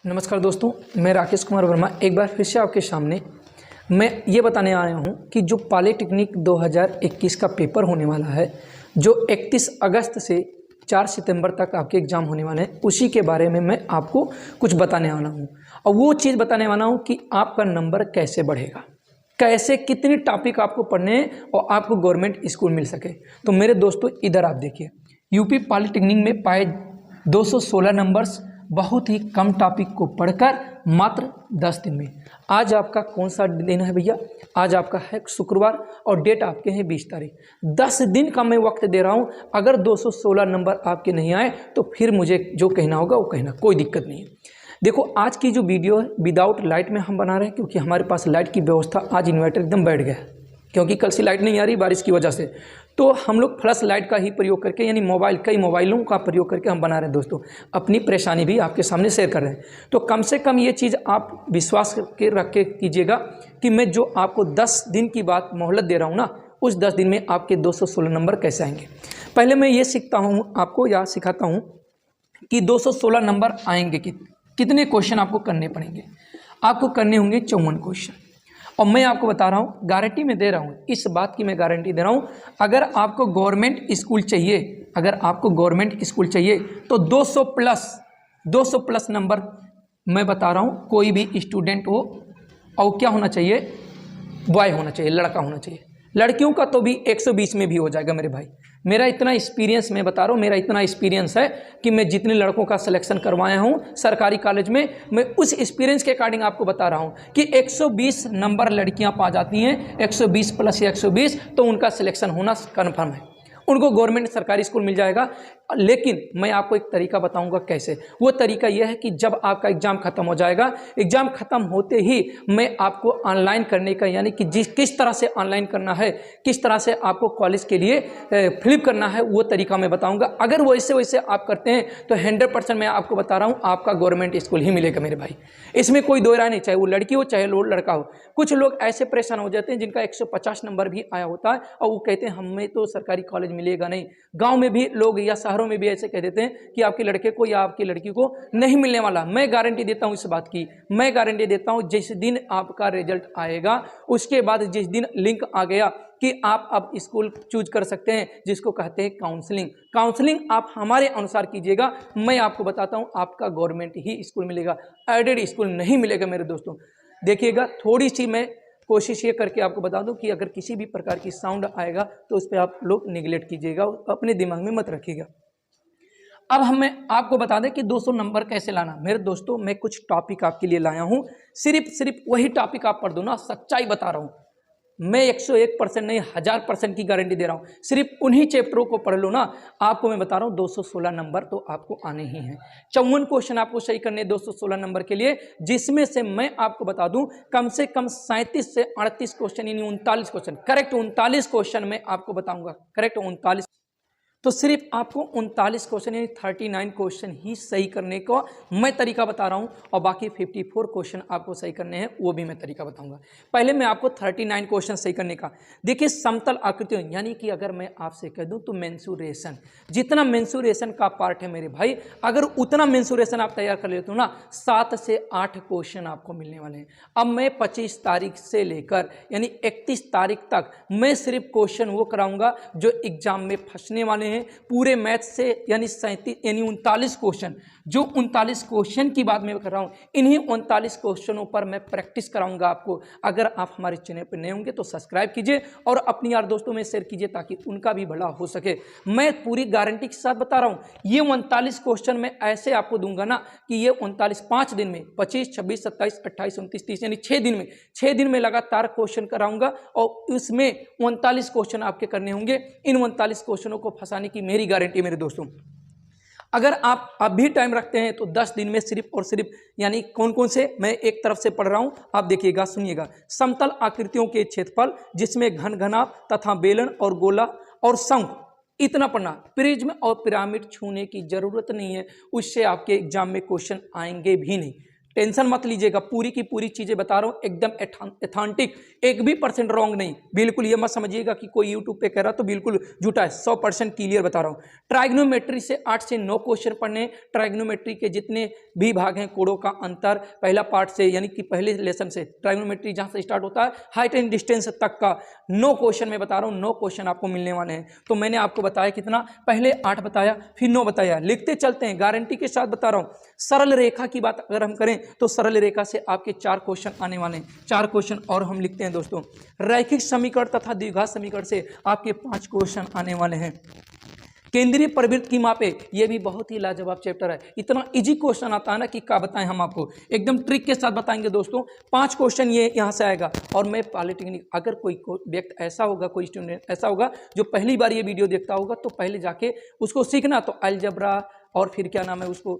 नमस्कार दोस्तों, मैं राकेश कुमार वर्मा एक बार फिर से आपके सामने मैं ये बताने आया हूँ कि जो पॉलीटेक्निक 2021 का पेपर होने वाला है, जो 31 अगस्त से 4 सितंबर तक आपके एग्ज़ाम होने वाले हैं, उसी के बारे में मैं आपको कुछ बताने वाला हूँ। और वो चीज़ बताने वाला हूँ कि आपका नंबर कैसे बढ़ेगा, कैसे कितने टॉपिक आपको पढ़ने हैं और आपको गवर्नमेंट स्कूल मिल सके। तो मेरे दोस्तों इधर आप देखिए, यूपी पॉलीटेक्निक में पाए 216 नंबर्स बहुत ही कम टॉपिक को पढ़कर मात्र 10 दिन में। आज आपका कौन सा दिन है भैया? आज आपका है शुक्रवार और डेट आपके हैं 20 तारीख। 10 दिन का मैं वक्त दे रहा हूं। अगर 216 नंबर आपके नहीं आए तो फिर मुझे जो कहना होगा वो कहना, कोई दिक्कत नहीं है। देखो आज की जो वीडियो है विदाउट लाइट में हम बना रहे हैं, क्योंकि हमारे पास लाइट की व्यवस्था, आज इन्वर्टर एकदम बैठ गया है, क्योंकि कल से लाइट नहीं आ रही बारिश की वजह से। तो हम लोग फ्लश लाइट का ही प्रयोग करके, यानी कई मोबाइलों का प्रयोग करके हम बना रहे हैं। दोस्तों अपनी परेशानी भी आपके सामने शेयर कर रहे हैं, तो कम से कम ये चीज़ आप विश्वास के रख के कीजिएगा कि मैं जो आपको 10 दिन की बात मोहलत दे रहा हूँ ना, उस 10 दिन में आपके 216 नंबर कैसे आएंगे। पहले मैं ये सीखता हूँ आपको, या सिखाता हूँ कि 216 नंबर आएंगे कितने क्वेश्चन आपको करने पड़ेंगे। आपको करने होंगे 54 क्वेश्चन, और मैं आपको बता रहा हूँ, गारंटी में दे रहा हूँ, इस बात की मैं गारंटी दे रहा हूँ, अगर आपको गवर्नमेंट स्कूल चाहिए, अगर आपको गवर्नमेंट स्कूल चाहिए तो 200 प्लस नंबर मैं बता रहा हूँ। कोई भी स्टूडेंट हो, और क्या होना चाहिए, बॉय होना चाहिए, लड़का होना चाहिए। लड़कियों का तो भी 120 में भी हो जाएगा मेरे भाई। मेरा इतना एक्सपीरियंस, मैं बता रहा हूँ, मेरा इतना एक्सपीरियंस है कि मैं जितने लड़कों का सिलेक्शन करवाया हूँ सरकारी कॉलेज में, मैं उस एक्सपीरियंस के अकॉर्डिंग आपको बता रहा हूँ कि 120 नंबर लड़कियाँ पा जाती हैं, 120 प्लस या 120, तो उनका सिलेक्शन होना कन्फर्म है, उनको गवर्नमेंट सरकारी स्कूल मिल जाएगा। लेकिन मैं आपको एक तरीका बताऊंगा कैसे। वो तरीका यह है कि जब आपका एग्ज़ाम खत्म हो जाएगा, एग्ज़ाम खत्म होते ही मैं आपको ऑनलाइन करने का, यानी कि किस तरह से ऑनलाइन करना है, किस तरह से आपको कॉलेज के लिए फ्लिप करना है, वो तरीका मैं बताऊंगा। अगर वैसे आप करते हैं तो 100% मैं आपको बता रहा हूँ आपका गवर्नमेंट स्कूल ही मिलेगा मेरे भाई। इसमें कोई दो राय नहीं, चाहे वो लड़की हो चाहे वो लड़का हो। कुछ लोग ऐसे परेशान हो जाते हैं जिनका 150 नंबर भी आया होता है और वो कहते हैं हमें तो सरकारी कॉलेज मिलेगा नहीं। गाँव में भी लोग या शहरों में भी ऐसे कह देते हैं कि आपके लड़के को या आपकी लड़की को नहीं मिलने वाला। मैं गारंटी देता हूं इस बात की, मैं गारंटी देता हूं जिस दिन आपका रिजल्ट आएगा, उसके बाद जिस दिन लिंक आ गया कि आप अब स्कूल चूज कर सकते हैं, जिसको कहते हैं काउंसलिंग आप हमारे अनुसार कीजिएगा। मैं आपको बताता हूं आपका गवर्नमेंट ही स्कूल मिलेगा, एडेड स्कूल नहीं मिलेगा मेरे दोस्तों। देखिएगा, थोड़ी सी मैं कोशिश ये करके आपको बता दूं कि अगर किसी भी प्रकार की साउंड आएगा तो उस पर आप लोग निगलेक्ट कीजिएगा, अपने दिमाग में मत रखिएगा। अब मैं आपको बता दें कि 200 नंबर कैसे लाना। मेरे दोस्तों मैं कुछ टॉपिक आपके लिए लाया हूं, सिर्फ वही टॉपिक आप पढ़ दो ना, सच्चाई बता रहा हूं मैं, 101% नहीं 1000% की गारंटी दे रहा हूं। सिर्फ उन्हीं चैप्टरों को पढ़ लो ना, आपको मैं बता रहा हूं 216 नंबर तो आपको आने ही हैं। 54 क्वेश्चन आपको सही करने 216 नंबर के लिए, जिसमें से मैं आपको बता दूं कम से कम 37 से 38 क्वेश्चन, यानी 39 क्वेश्चन, करेक्ट 39 क्वेश्चन मैं आपको बताऊंगा, करेक्ट 39। तो सिर्फ आपको 39 क्वेश्चन यानी 39 क्वेश्चन ही सही करने को मैं तरीका बता रहा हूं, और बाकी 54 क्वेश्चन आपको सही करने हैं, वो भी मैं तरीका बताऊंगा। पहले मैं आपको 39 क्वेश्चन सही करने का, देखिए समतल आकृतियों, यानी कि अगर मैं आपसे कह दूं तो मेंसुरेशन, जितना मेंसुरेशन का पार्ट है मेरे भाई, अगर उतना मेंसुरेशन आप तैयार कर लेते हो ना, 7 से 8 क्वेश्चन आपको मिलने वाले हैं। अब मैं 25 तारीख से लेकर यानी 31 तारीख तक मैं सिर्फ क्वेश्चन वो कराऊंगा जो एग्जाम में फंसने वाले हैं पूरे मैथ से, यानी 39 क्वेश्चन, जो 39 क्वेश्चन की बात मैं कर रहा हूं, इन्हीं 39 क्वेश्चनों पर मैं प्रैक्टिस कराऊंगा आपको। अगर आप हमारे चैनल पर नए होंगे तो सब्सक्राइब कीजिए और अपने यार दोस्तों में शेयर कीजिए ताकि उनका भी भला हो सके। मैं पूरी गारंटी के साथ बता रहा हूं, ये 39 क्वेश्चन मैं ऐसे आपको दूंगा ना कि ये 39 5 दिन में, 25, 26, 27, 28, 29, 30, यानी 6 दिन में लगातार क्वेश्चन कराऊंगा, और उसमें 39 क्वेश्चन आपके करने होंगे। इन 39 क्वेश्चनों को फंसाने की मेरी गारंटी मेरे दोस्तों। अगर आप अभी टाइम रखते हैं तो 10 दिन में सिर्फ और सिर्फ, यानी कौन कौन से मैं एक तरफ से पढ़ रहा हूं, आप देखिएगा सुनिएगा। समतल आकृतियों के क्षेत्रफल जिसमें घन घनाभ तथा बेलन और गोला और शंख, इतना पढ़ना। प्रिज्म और पिरामिड छूने की जरूरत नहीं है, उससे आपके एग्जाम में क्वेश्चन आएंगे भी नहीं। टेंशन मत लीजिएगा, पूरी की पूरी चीज़ें बता रहा हूँ एकदम एथेंटिक, एक भी % रॉन्ग नहीं। बिल्कुल ये मत समझिएगा कि कोई यूट्यूब पे कह रहा तो बिल्कुल झूठा है, 100% क्लियर बता रहा हूँ। ट्राइग्नोमेट्री से 8 से 9 क्वेश्चन पढ़ने। ट्राइग्नोमेट्री के जितने भी भाग हैं, कोणों का अंतर, पहला पार्ट से यानी कि पहले लेसन से ट्राइग्नोमेट्री जहाँ से स्टार्ट होता है हाइट एंड डिस्टेंस तक का 9 क्वेश्चन मैं बता रहा हूँ, 9 क्वेश्चन आपको मिलने वाले हैं। तो मैंने आपको बताया कितना, पहले 8 बताया फिर 9 बताया, लिखते चलते हैं, गारंटी के साथ बता रहा हूँ। सरल रेखा की बात अगर हम करें तो सरल रेखा से आपके 4 क्वेश्चन आने वाले हैं, 4 क्वेश्चन और हम लिखते हैं दोस्तों। रैखिक समीकरण तथा द्विघात समीकरण से आपके 5 क्वेश्चन आने वाले हैं। केंद्रीय प्रवृत्त की मापे, ये भी बहुत ही लाजवाब चैप्टर है, इतना इजी क्वेश्चन आता है ना कि क्या बताएं हम आपको, एकदम ट्रिक के साथ बताएंगे दोस्तों। 5 क्वेश्चन ये यहाँ से आएगा। और मैं पॉलिटेक्निक, अगर कोई व्यक्ति ऐसा होगा, कोई स्टूडेंट ऐसा होगा जो पहली बार ये वीडियो देखता होगा, तो पहले जाके उसको सीखना, तो अलजबरा और फिर क्या नाम है उसको,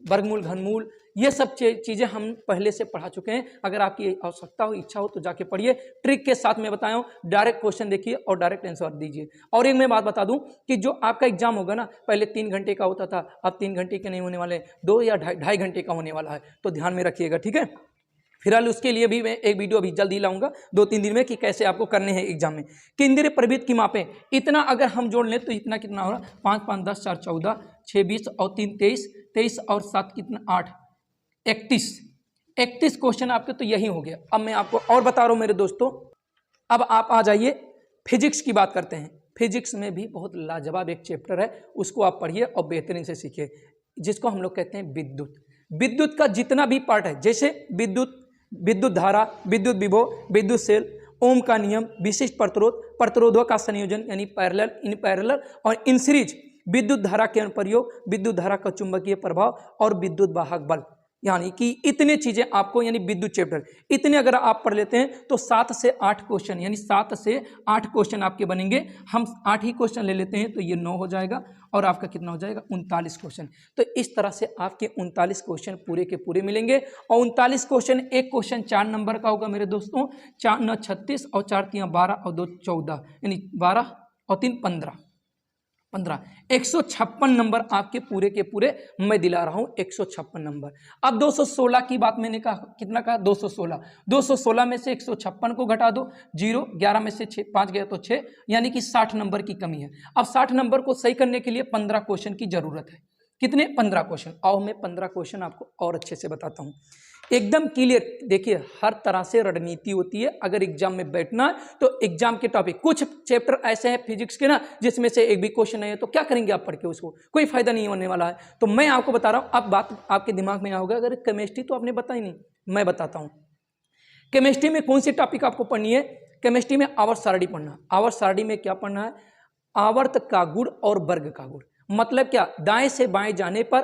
वर्गमूल, घनमूल, ये सब चीज़ें हम पहले से पढ़ा चुके हैं। अगर आपकी आवश्यकता हो, इच्छा हो तो जाके पढ़िए, ट्रिक के साथ मैं बताया हूँ। डायरेक्ट क्वेश्चन देखिए और डायरेक्ट आंसर दीजिए। और एक मैं बात बता दूं कि जो आपका एग्जाम होगा ना, पहले 3 घंटे का होता था, अब 3 घंटे के नहीं होने वाले, 2 या 2.5 घंटे का होने वाला है, तो ध्यान में रखिएगा, ठीक है। फिलहाल उसके लिए भी मैं एक वीडियो अभी जल्दी लाऊंगा 2-3 दिन में कि कैसे आपको करने हैं एग्जाम में। केंद्रीय प्रवृत्त की मापें, इतना अगर हम जोड़ लें तो इतना कितना हो रहा, 5 5 10 4 14 6 20 और 3 23, 23 और 7 कितना 8, 31 क्वेश्चन आपके तो यही हो गया। अब मैं आपको और बता रहा हूँ मेरे दोस्तों, अब आप आ जाइए फिजिक्स की बात करते हैं। फिजिक्स में भी बहुत लाजवाब एक चैप्टर है, उसको आप पढ़िए और बेहतरीन से सीखिए, जिसको हम लोग कहते हैं विद्युत। विद्युत का जितना भी पार्ट है, जैसे विद्युत धारा, विद्युत विभव, विद्युत सेल, ओम का नियम, विशिष्ट प्रतिरोध, प्रतिरोधों का संयोजन यानी पैरेलल, इन पैरेलल और इन सीरीज, विद्युत धारा के अनुप्रयोग, विद्युत धारा का चुंबकीय प्रभाव और विद्युत वाहक बल, यानी कि इतने चीजें आपको, यानी विद्युत चैप्टर इतने अगर आप पढ़ लेते हैं तो 7 से 8 क्वेश्चन, यानी 7 से 8 क्वेश्चन आपके बनेंगे। हम 8 ही क्वेश्चन ले लेते हैं तो ये 9 हो जाएगा और आपका कितना हो जाएगा 39 क्वेश्चन। तो इस तरह से आपके 39 क्वेश्चन पूरे के पूरे मिलेंगे। और 39 क्वेश्चन, एक क्वेश्चन 4 नंबर का होगा मेरे दोस्तों, 4 9 36 और 4 3 12 और 2 14, यानी 12 और 3 15, 156 नंबर आपके पूरे के पूरे मैं दिला रहा हूं, 156 नंबर। अब 216 की बात मैंने कहा, कितना कहा 216 में से 156 को घटा दो, 0, 11 में से 5 गया तो 6, यानी कि 60 नंबर की कमी है। अब 60 नंबर को सही करने के लिए 15 क्वेश्चन की जरूरत है। कितने? 15 क्वेश्चन। आओ मैं 15 क्वेश्चन आपको और अच्छे से बताता हूँ, एकदम क्लियर। देखिए हर तरह से रणनीति होती है, अगर एग्जाम में बैठना है तो एग्जाम के टॉपिक, कुछ चैप्टर ऐसे हैं फिजिक्स के ना जिसमें से एक भी क्वेश्चन नहीं है, तो क्या करेंगे आप पढ़ के, उसको कोई फायदा नहीं होने वाला है। तो मैं आपको बता रहा हूँ, अब बात आपके दिमाग में होगा, अगर केमिस्ट्री तो आपने बताई नहीं, मैं बताता हूँ। केमिस्ट्री में कौन सी टॉपिक आपको पढ़नी है? केमिस्ट्री में आवर्त सारणी पढ़ना। आवर्त सारणी में क्या पढ़ना है? आवर्त का गुण और वर्ग का गुण। मतलब क्या? दाएं से बाएं जाने पर,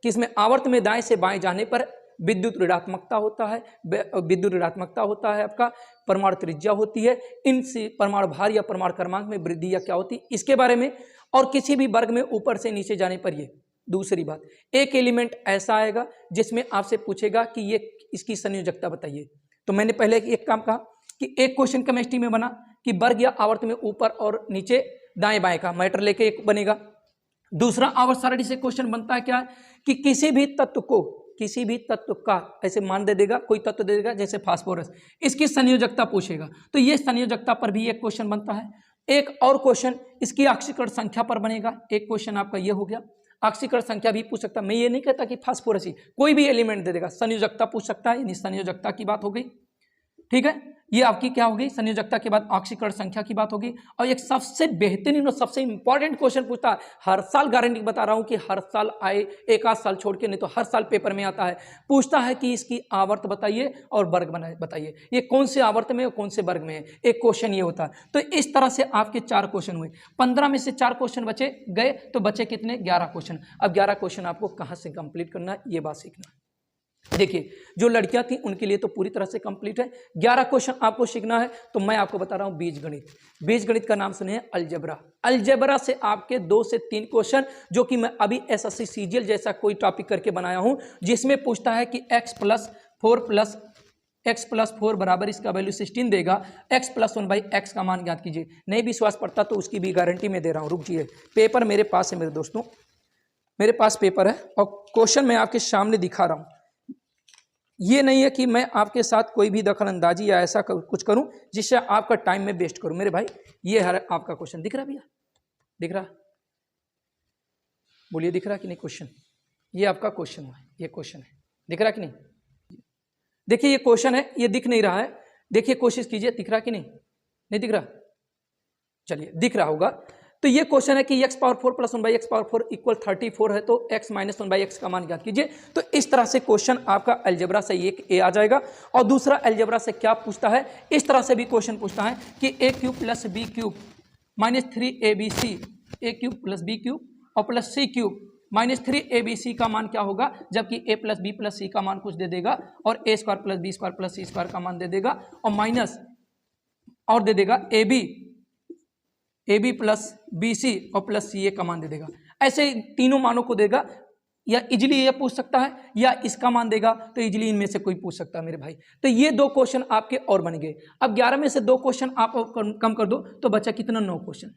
किसमें? आवर्त में दाएं से बाएं जाने पर विद्युत ऋणात्मकता होता है, विद्युत ऋणात्मकता होता है, आपका परमाणु त्रिज्या होती है, इनसे परमाणु भार या परमाणु क्रमांक में वृद्धि या क्या होती है, इसके बारे में। और किसी भी वर्ग में ऊपर से नीचे जाने पर ये। दूसरी बात, एक एलिमेंट ऐसा आएगा जिसमें आपसे पूछेगा कि ये इसकी संयोजकता बताइए। तो मैंने पहले एक काम कहा कि एक क्वेश्चन केमिस्ट्री में बना कि वर्ग या आवर्त में ऊपर और नीचे दाएं बाएं का मैटर लेके एक बनेगा। दूसरा आवर्त सारणी से क्वेश्चन बनता है क्या कि किसी भी तत्व का ऐसे मान दे देगा, कोई तत्व दे देगा जैसे फास्फोरस, इसकी संयोजकता पूछेगा, तो ये संयोजकता पर भी एक क्वेश्चन बनता है। एक और क्वेश्चन इसकी ऑक्सीकरण संख्या पर बनेगा। एक क्वेश्चन आपका ये हो गया, ऑक्सीकरण संख्या भी पूछ सकता है। मैं ये नहीं कहता कि फास्फोरस ही, कोई भी एलिमेंट दे देगा, संयोजकता पूछ सकता है, यानी संयोजकता की बात हो गई, ठीक है। ये आपकी क्या होगी? संयोजकता के बाद ऑक्सीकरण संख्या की बात होगी। और एक सबसे बेहतरीन और सबसे इंपॉर्टेंट क्वेश्चन पूछता है, हर साल गारंटी बता रहा हूं कि हर साल आए, एक आध साल छोड़ के, नहीं तो हर साल पेपर में आता है, पूछता है कि इसकी आवर्त बताइए और वर्ग बताइए, ये कौन से आवर्त में और कौन से वर्ग में है। एक क्वेश्चन ये होता है। तो इस तरह से आपके 4 क्वेश्चन हुए, 15 में से 4 क्वेश्चन बचे गए, तो बचे कितने? 11 क्वेश्चन। अब 11 क्वेश्चन आपको कहाँ से कंप्लीट करना है, ये बात सीखना है। देखिए जो लड़कियां थी उनके लिए तो पूरी तरह से कंप्लीट है। 11 क्वेश्चन आपको सीखना है। तो मैं आपको बता रहा हूं बीजगणित। बीजगणित का नाम सुने, अलजेब्रा। अलजेब्रा से आपके 2 से 3 क्वेश्चन, जो कि मैं अभी एसएससी सीजीएल जैसा कोई टॉपिक करके बनाया हूं, जिसमें पूछता है कि x + 4 बराबर, इसका वैल्यू 16 देगा, x + 1/x का मान ज्ञात कीजिए। नहीं विश्वास पड़ता तो उसकी भी गारंटी में दे रहा हूं, रुकिए। पेपर मेरे पास है मेरे दोस्तों, मेरे पास पेपर है और क्वेश्चन मैं आपके सामने दिखा रहा हूं। ये नहीं है कि मैं आपके साथ कोई भी दखल अंदाजी या ऐसा कुछ करूं जिससे आपका टाइम में वेस्ट करूं। मेरे भाई ये है आपका क्वेश्चन, दिख रहा भैया, दिख रहा, बोलिए दिख रहा कि नहीं क्वेश्चन? ये आपका क्वेश्चन है, ये क्वेश्चन है, दिख रहा कि नहीं? देखिए ये क्वेश्चन है, ये दिख नहीं रहा है, देखिए कोशिश कीजिए, दिख रहा कि नहीं? नहीं दिख रहा? चलिए दिख रहा होगा। तो ये क्वेश्चन है कि x power 4 plus 1 by x power 4 equal 34 है, तो x माइनस 1 बाई एक्स का मान ज्ञात कीजिए। तो इस तरह से क्वेश्चन आपका अलजेब्रा से एक ए आ जाएगा। और दूसरा अलजेब्रा से क्या पूछता है, इस तरह से भी क्वेश्चन पूछता है कि a cube plus b cube minus 3abc, a cube plus b cube और plus c cube minus 3abc का मान क्या होगा, जबकि a plus b plus c का मान कुछ दे देगा और a square plus b square plus c square का मान दे देगा और माइनस और दे देगा a b plus b c और प्लस सी ए का मान दे देगा। ऐसे तीनों मानों को देगा, या इजिली ये पूछ सकता है या इसका मान देगा, तो इजिली इनमें से कोई पूछ सकता है मेरे भाई। तो ये 2 क्वेश्चन आपके और बन गए। अब 11 में से 2 क्वेश्चन आप कम कर दो तो बचा कितना, 9 क्वेश्चन।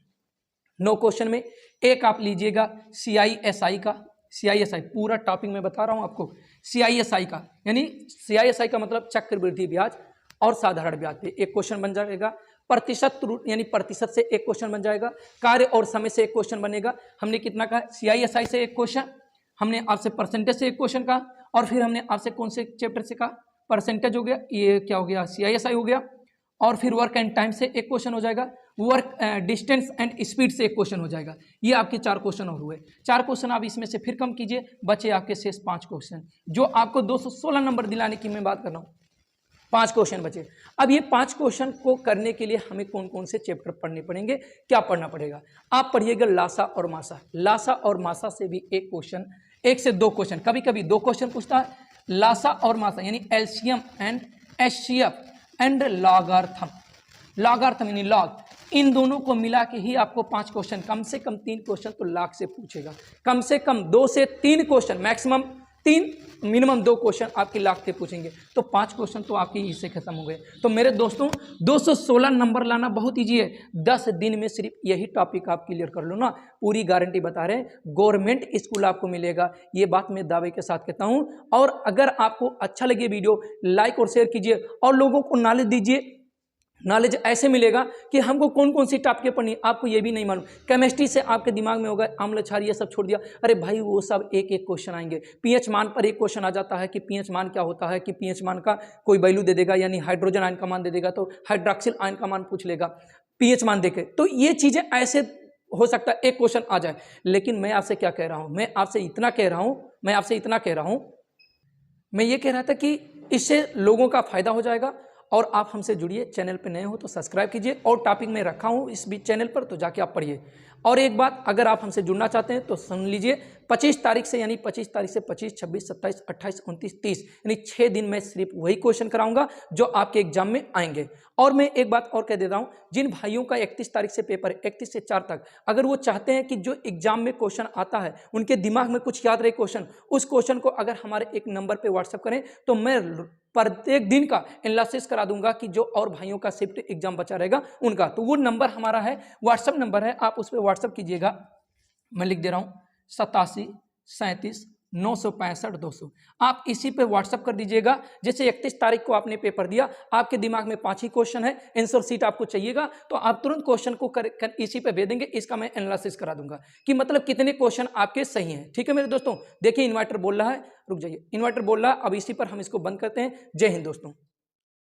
9 क्वेश्चन में एक आप लीजिएगा CISI का, CISI पूरा टॉपिक में बता रहा हूँ आपको, CISI का यानी CISI का मतलब चक्रवृद्धि ब्याज और साधारण ब्याज पे एक क्वेश्चन बन जाएगा। प्रतिशत यानी प्रतिशत से एक क्वेश्चन बन जाएगा। कार्य और समय से एक क्वेश्चन बनेगा। हमने कितना कहा, CISI से एक क्वेश्चन, हमने आपसे परसेंटेज से एक क्वेश्चन कहा, और फिर हमने आपसे कौन से चैप्टर से कहा, परसेंटेज हो गया, ये क्या हो गया, CISI हो गया। और फिर वर्क एंड टाइम से एक क्वेश्चन हो जाएगा, वर्क डिस्टेंस एंड स्पीड से एक क्वेश्चन हो जाएगा। ये आपके 4 क्वेश्चन और हुए। 4 क्वेश्चन आप इसमें से फिर कम कीजिए, बचे आपके शेष 5 क्वेश्चन, जो आपको 216 नंबर दिलाने की मैं बात कर रहा हूँ। 5 क्वेश्चन बचे। अब ये 5 क्वेश्चन को करने के लिए हमें कौन कौन से चैप्टर पढ़ने पड़ेंगे, क्या पढ़ना पड़ेगा? आप पढ़िएगा लासा और मासा। लासा और मासा से भी एक क्वेश्चन, 1 से 2 क्वेश्चन, कभी कभी 2 क्वेश्चन पूछता है। लासा और मासा यानी LCM and HCF and logarithm, logarithm यानी लॉग, इन दोनों को मिला के ही आपको 5 क्वेश्चन, कम से कम 3 क्वेश्चन तो लाख से पूछेगा। कम से कम 2 से 3 क्वेश्चन, मैक्सिमम 3, मिनिमम 2 क्वेश्चन आपके लाख के पूछेंगे। तो 5 क्वेश्चन तो आपके इससे खत्म हो गए। तो मेरे दोस्तों 216 नंबर लाना बहुत ईजी है। 10 दिन में सिर्फ यही टॉपिक आप क्लियर कर लो ना, पूरी गारंटी बता रहे हैं, गवर्नमेंट स्कूल आपको मिलेगा, ये बात मैं दावे के साथ कहता हूँ। और अगर आपको अच्छा लगे वीडियो, लाइक और शेयर कीजिए और लोगों को नॉलेज दीजिए। नॉलेज ऐसे मिलेगा कि हमको कौन कौन सी टॉपिकें पढ़नी, आपको ये भी नहीं मालूम। केमिस्ट्री से आपके दिमाग में होगा अम्ल क्षार ये सब छोड़ दिया, अरे भाई वो सब एक एक क्वेश्चन आएंगे। पीएच मान पर एक क्वेश्चन आ जाता है कि पीएच मान क्या होता है, कि पीएच मान का कोई वैल्यू दे देगा, यानी हाइड्रोजन आयन का मान दे देगा तो हाइड्रोक्सिल आयन का मान पूछ लेगा पीएच मान देके। तो ये चीज़ें ऐसे हो सकता है एक क्वेश्चन आ जाए। लेकिन मैं आपसे क्या कह रहा हूँ, मैं आपसे इतना कह रहा हूँ, मैं ये कह रहा था कि इससे लोगों का फायदा हो जाएगा। और आप हमसे जुड़िए, चैनल पे नए हो तो सब्सक्राइब कीजिए, और टॉपिक में रखा हूँ इस बीच चैनल पर, तो जाके आप पढ़िए। और एक बात, अगर आप हमसे जुड़ना चाहते हैं तो सुन लीजिए, 25 तारीख से, यानी 25 तारीख से 25, 26, 27, 28, 29, 30 यानी 6 दिन में सिर्फ वही क्वेश्चन कराऊंगा जो आपके एग्जाम में आएंगे। और मैं एक बात और कह देता हूं, जिन भाइयों का 31 तारीख से पेपर है, 31 से 4 तक, अगर वो चाहते हैं कि जो एग्जाम में क्वेश्चन आता है उनके दिमाग में कुछ याद रहे क्वेश्चन, उस क्वेश्चन को अगर हमारे एक नंबर पर व्हाट्सएप करें तो मैं प्रत्येक दिन का एनालिसिस करा दूंगा कि जो और भाइयों का शिफ्ट एग्जाम बचा रहेगा उनका। तो वो नंबर हमारा है, व्हाट्सएप नंबर है, आप उस पर व्हाट्सएप कीजिएगा। मैं लिख दे रहा हूँ 87 37 965 200। आप इसी पे व्हाट्सएप कर दीजिएगा। जैसे 31 तारीख को आपने पेपर दिया, आपके दिमाग में 5 ही क्वेश्चन है, आंसर शीट आपको चाहिएगा, तो आप तुरंत क्वेश्चन को इसी पे भेज देंगे, इसका मैं एनालिसिस करा दूंगा कि मतलब कितने क्वेश्चन आपके सही हैं। ठीक है मेरे दोस्तों, देखिए इन्वर्टर बोल रहा है, रुक जाइए, इन्वर्टर बोल रहा है, अब इसी पर हम इसको बंद करते हैं। जय हिंद दोस्तों।